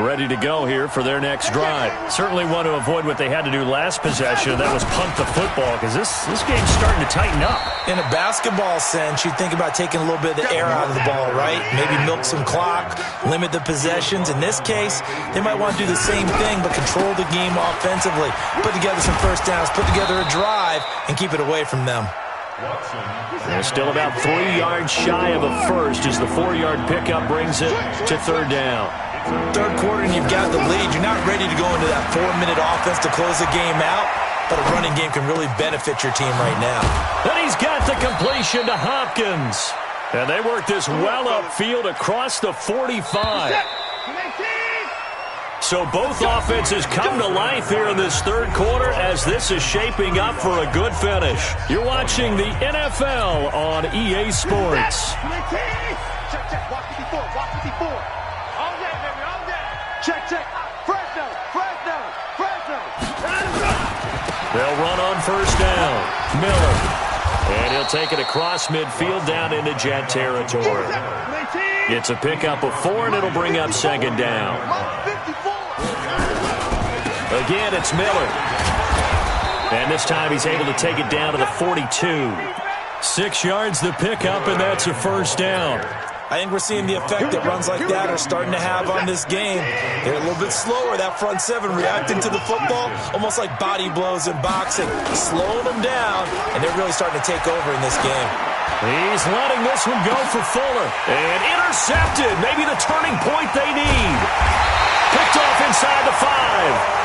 offense ready to go here for their next drive. Certainly want to avoid what they had to do last possession. That was punt the football, because this game's starting to tighten up. In a basketball sense, you think about taking a little bit of the air out of the ball, right? Maybe milk some clock, limit the possessions. In this case, they might want to do the same thing, but control the game offensively. Put together some first downs, put together a drive, and keep it away from them. They're still about 3 yards shy of a first as the 4-yard pickup brings it to third down. Third quarter and you've got the lead. You're not ready to go into that 4-minute offense to close the game out, but a running game can really benefit your team right now. And he's got the completion to Hopkins. And they work this well upfield across the 45. So both offenses come to life here in this third quarter as this is shaping up for a good finish. You're watching the NFL on EA Sports. They'll run on first down. Miller. And he'll take it across midfield down into Jet territory. It's a pickup of 4, and it'll bring up second down. Again, it's Miller. And this time he's able to take it down to the 42. 6 yards the pickup, and that's a first down. I think we're seeing the effect that runs like that are starting to have on this game. They're a little bit slower, that front seven, reacting to the football, almost like body blows in boxing, slowing them down, and they're really starting to take over in this game. He's letting this one go for Fuller. And intercepted, maybe the turning point they need. Picked off inside the 5.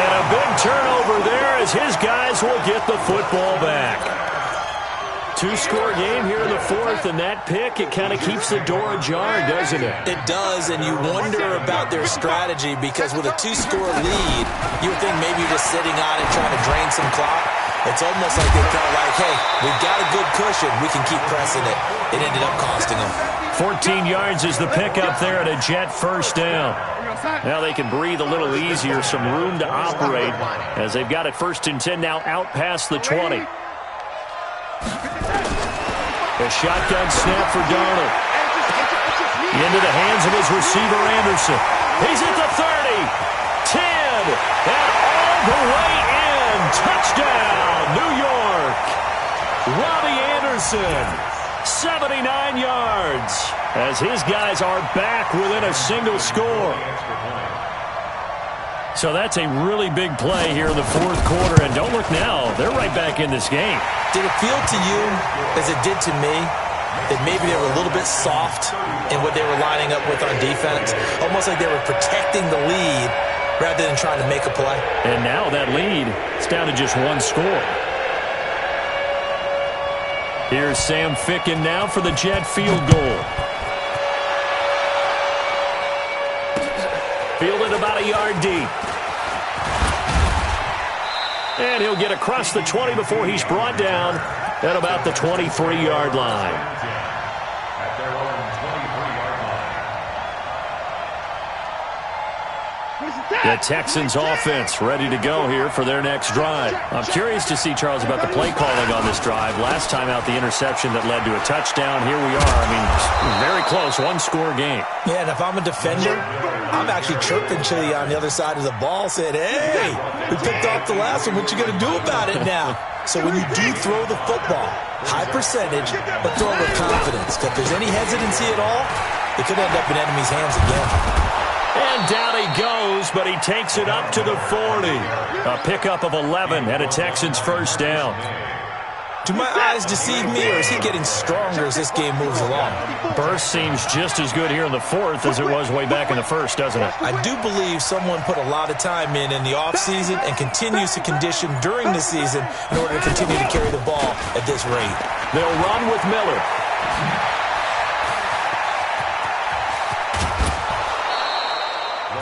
And a big turnover there as his guys will get the football back. 2-score game here in the fourth, and that pick, it kind of keeps the door ajar, doesn't it? It does, and you wonder about their strategy because with a 2-score lead, you would think maybe you're just sitting on it trying to drain some clock. It's almost like they felt like, hey, we've got a good cushion. We can keep pressing it. It ended up costing them. 14 yards is the pickup there at a Jet first down. Now they can breathe a little easier, some room to operate as they've got it 1st and 10 now out past the 20. A shotgun snap for Darnold. Into the hands of his receiver, Anderson. He's at the 30, 10, and all the way in. Touchdown, New York. Robbie Anderson, 79 yards, as his guys are back within a single score. So that's a really big play here in the fourth quarter. And don't look now, they're right back in this game. Did it feel to you, as it did to me, that maybe they were a little bit soft in what they were lining up with on defense? Almost like they were protecting the lead rather than trying to make a play. And now that lead, it's down to just 1 score. Here's Sam Ficken now for the Jet field goal. Fielded about a yard deep. And he'll get across the 20 before he's brought down at about the 23-yard line. The Texans offense ready to go here for their next drive. I'm curious to see, Charles, about the play calling on this drive. Last time out, the interception that led to a touchdown. Here we are. I mean, very close, 1-score game. Yeah, and if I'm a defender, I'm actually chirping to you on the other side of the ball, saying, hey, we picked off the last one. What you going to do about it now? So when you do throw the football, high percentage, but throw it with confidence. If there's any hesitancy at all, it could end up in enemy's hands again. And down he goes, but he takes it up to the 40. A pickup of 11 and a Texans first down. Do my eyes deceive me, or is he getting stronger as this game moves along? Burst seems just as good here in the fourth as it was way back in the first, doesn't it? I do believe someone put a lot of time in the offseason and continues to condition during the season in order to continue to carry the ball at this rate. They'll run with Miller.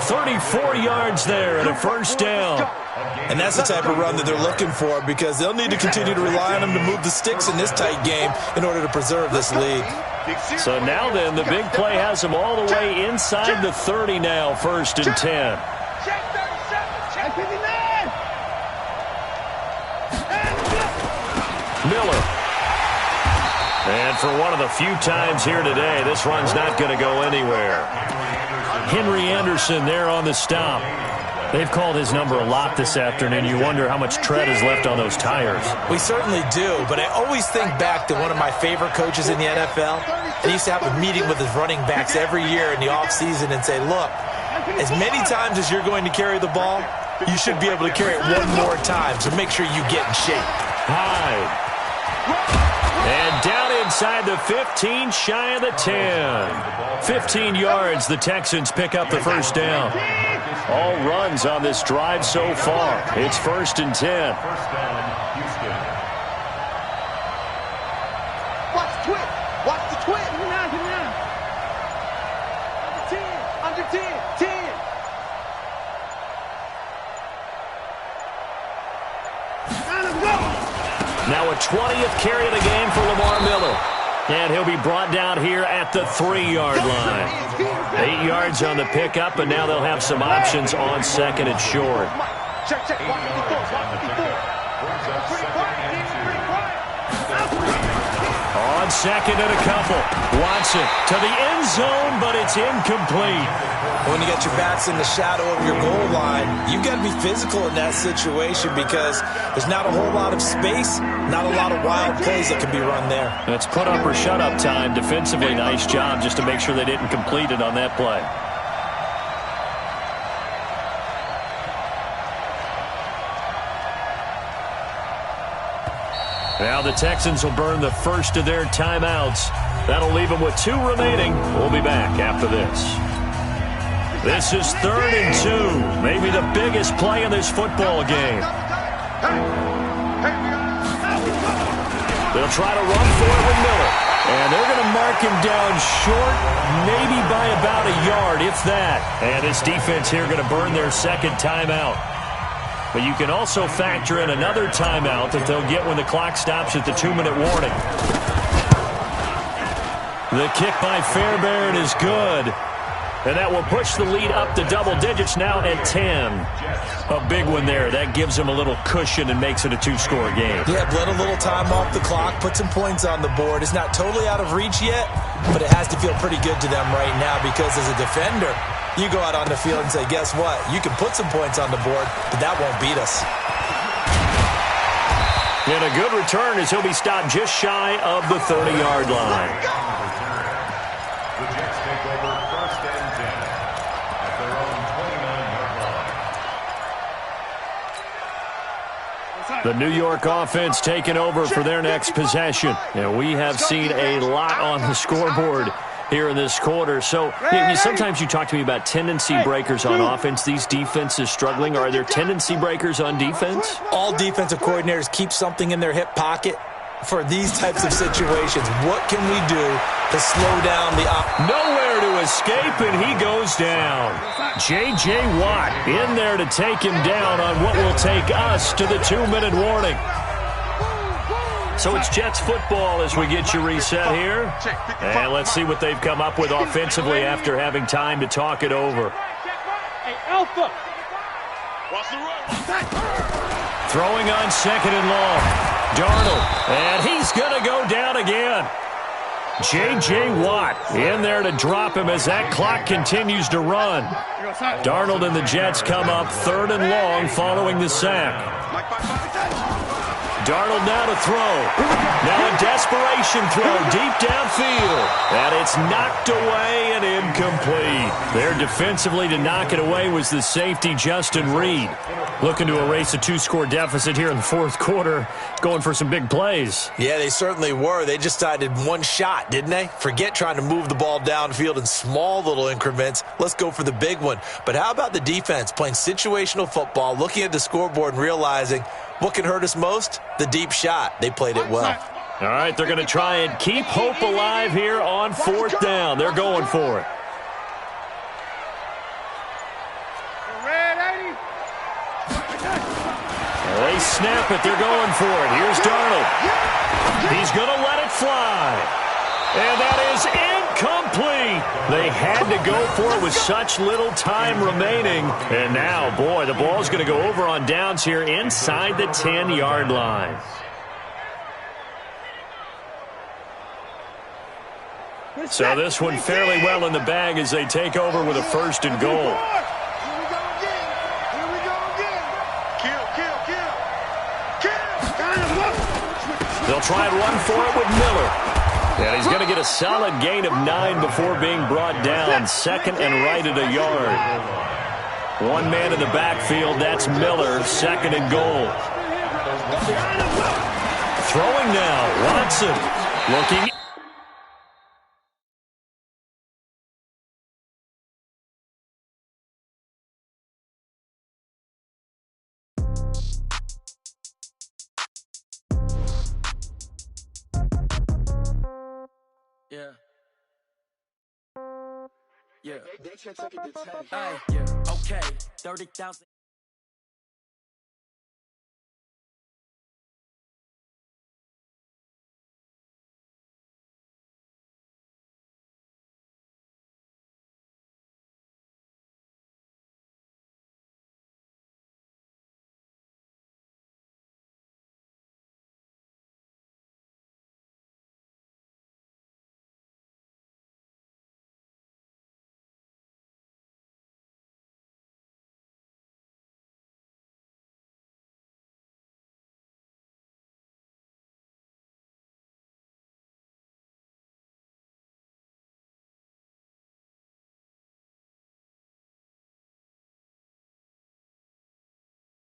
34 yards there and a first down. And that's the type of run that they're looking for because they'll need to continue to rely on him to move the sticks in this tight game in order to preserve this lead. So now then, the big play has them all the way inside the 30 now, 1st and 10. Miller. And for one of the few times here today, this run's not going to go anywhere. Henry Anderson there on the stop. They've called his number a lot this afternoon. You wonder how much tread is left on those tires. We certainly do, but I always think back to one of my favorite coaches in the NFL. He used to have a meeting with his running backs every year in the offseason and say, look, as many times as you're going to carry the ball, you should be able to carry it one more time, so make sure you get in shape. Hyde. And down inside the 15, shy of the 10. 15 yards, the Texans pick up the first down. All runs on this drive so far. It's 1st and 10. Watch the twist. Watch the twist. Give me now. Under 10. 10. Now a 20th carry of the game for Lamar Miller. And he'll be brought down here at the 3-yard line. 8 yards on the pickup, and now they'll have some options on 2nd and short. Check. Watch 54. On 2nd and a couple. Watson to the end zone, but it's incomplete. When you got your backs in the shadow of your goal line, you've got to be physical in that situation because there's not a whole lot of space, not a lot of wild plays that can be run there. That's put up or shut up time. Defensively, nice job just to make sure they didn't complete it on that play. Now the Texans will burn the first of their timeouts. That'll leave them with 2 remaining. We'll be back after this. This is 3rd and 2. Maybe the biggest play in this football game. They'll try to run for it with Miller. And they're going to mark him down short, maybe by about a yard, if that. And this defense here going to burn their 2nd timeout. But you can also factor in another timeout that they'll get when the clock stops at the 2-minute warning. The kick by Fairbairn is good. And that will push the lead up to double digits now at 10. A big one there. That gives them a little cushion and makes it a 2-score game. Yeah, bled a little time off the clock, put some points on the board. It's not totally out of reach yet, but it has to feel pretty good to them right now because as a defender, you go out on the field and say, guess what? You can put some points on the board, but that won't beat us. And a good return as he'll be stopped just shy of the 30-yard line. The Jets take over 1st and 10 at their own 29-yard line. The New York offense taking over for their next possession. And we have seen a lot on the scoreboard here in this quarter. So sometimes you talk to me about tendency breakers on offense. These defenses struggling. Are there tendency breakers on defense? All defensive coordinators keep something in their hip pocket for these types of situations. What can we do to slow down the Nowhere to escape, and he goes down. J.J. Watt in there to take him down on what will take us to the 2-minute warning. So it's Jets football as we get you reset here. And let's see what they've come up with offensively after having time to talk it over. Throwing on 2nd and long. Darnold, and he's going to go down again. J.J. Watt in there to drop him as that clock continues to run. Darnold and the Jets come up 3rd and long following the sack. Darnold now to throw. Now a desperation throw deep downfield. And it's knocked away and incomplete. There defensively to knock it away was the safety, Justin Reed. Looking to erase a 2-score deficit here in the 4th quarter. Going for some big plays. Yeah, they certainly were. They just decided one shot, didn't they? Forget trying to move the ball downfield in small little increments. Let's go for the big one. But how about the defense playing situational football, looking at the scoreboard and realizing what can hurt us most? The deep shot. They played it well. All right, they're going to try and keep hope alive here on 4th down. They're going for it. They snap it. They're going for it. Here's Darnold. He's going to let it fly. And that is incomplete. They had to go for it with such little time remaining. And now, boy, the ball's going to go over on downs here inside the 10-yard line. So this one fairly well in the bag as they take over with a 1st and goal. Here we go again. Here we go again. Kill. They'll try and run for it with Miller. And he's going to get a solid gain of 9 before being brought down. 2nd and right at a yard. One man in the backfield, that's Miller, 2nd and goal. Throwing now, Watson looking. Yeah. Hey, yeah. Okay. 30,000.